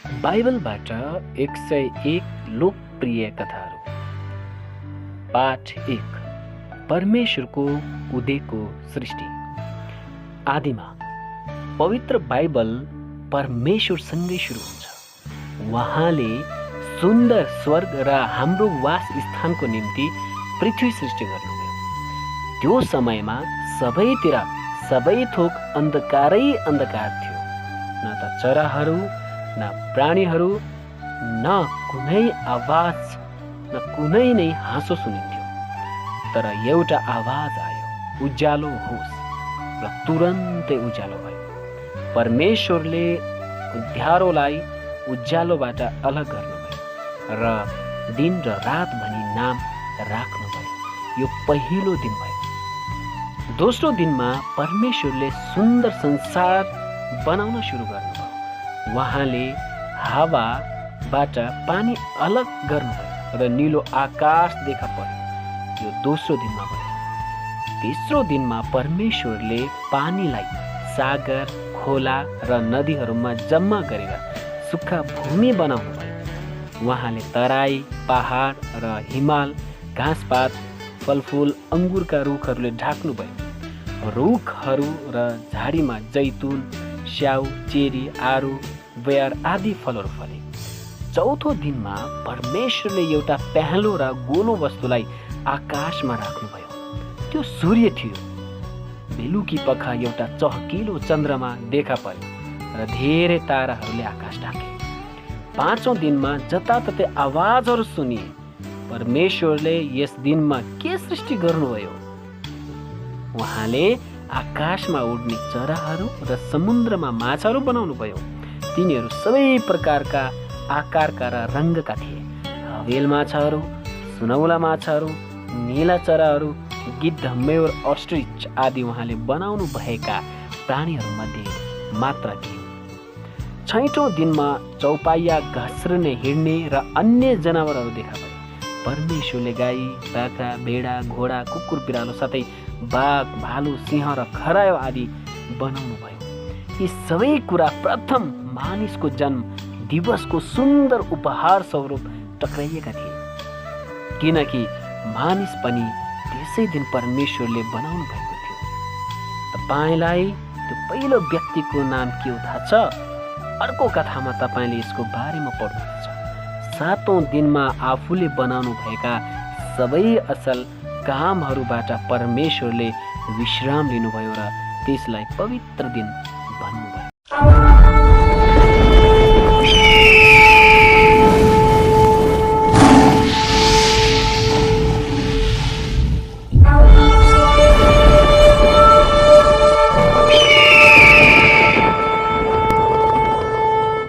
बाइबलबाट 101 लोकप्रिय कथाहरू। पाठ 1। परमेश्वरको उदेको सृष्टि। आदिमा पवित्र बाइबल परमेश्वरसँगै सुरु हुन्छ। उहाँले सुन्दर स्वर्ग र हाम्रो वासस्थानको निम्ति पृथ्वी सृष्टि गर्नुभयो। त्यो समयमा सबैतिर सबै थोक अन्धकारै अन्धकार थियो। न त चराहरू, न प्राणीहरू, न कुनै आवाज, न कुनै नै हाँसो सुनिन्थ्यो। तर एउटा आवाज आयो, उज्यालो होस्, र तुरन्तै उज्यालो भयो। परमेश्वरले उध्यारोलाई उज्यालोबाट अलग गर्नुभयो र दिन र रात भनी नाम राख्नुभयो। यो पहिलो दिन भयो। दोस्रो दिनमा परमेश्वरले सुन्दर संसार बनाउन सुरु गर्नुभयो। उहाँले हावाबाट पानी अलग गर्नुभयो र नीलो आकाश देखा पर्यो। यो दोस्रो दिनमा भयो। तेस्रो दिनमा परमेश्वरले पानीलाई सागर, खोला र नदीहरूमा जम्मा गरेर सुक्खा भूमि बनाउनु भयो। उहाँले तराई, पहाड र हिमाल घाँसपात, फलफुल, अङ्गुरका रुखहरूले ढाक्नुभयो। रुखहरू र झाडीमा जैतुन, स्याउ, चेरी, आरू, बेयर आदि फलहरू फले। चौथो दिनमा परमेश्वरले एउटा पहेँलो र गोलो वस्तुलाई आकाशमा राख्नुभयो। त्यो सूर्य थियो। बेलुकी पख एउटा चहकिलो चन्द्रमा देखा पर्यो र धेरै ताराहरूले आकाश ढाके। पाँचौं दिनमा जताततै आवाजहरू सुनिए। परमेश्वरले यस दिनमा के सृष्टि गर्नुभयो? उहाँले आकाशमा उड्ने चराहरू र समुद्रमा माछाहरू बनाउनुभयो। तिनीहरू सबै प्रकारका, आकारका र रङ्गका थिए। हवेल माछाहरू, सुनौला माछाहरू, नीला चराहरू, गिद्ध, मयूर, अस्ट्रिच आदि उहाँले बनाउनु भएका प्राणीहरूमध्ये मात्र थिए। छैठौं दिनमा चौपाइया, घस्रने, हिँड्ने र अन्य जनावरहरू देखा परे। परमेश्वरले गाई, बाख्रा, भेडा, घोडा, कुकुर, बिरालो साथै बाघ, भालु, सिंह र खरायो आदि बनाउनु भयो। यी सबै कुरा प्रथम मानिसको जन्म दिवसको सुन्दर उपहार स्वरूप टक्राइएका थिए, किनकि मानिस पनि त्यसै दिन परमेश्वरले बनाउनु भएको थियो। तपाईँलाई त्यो पहिलो व्यक्तिको नाम के हो थाहा छ? अर्को कथामा तपाईँले यसको बारेमा पढ्नुहुन्छ। सातौं दिनमा आफूले बनाउनु भएका सबै असल कामहरूबाट परमेश्वरले विश्राम लिनुभयो र त्यसलाई पवित्र दिन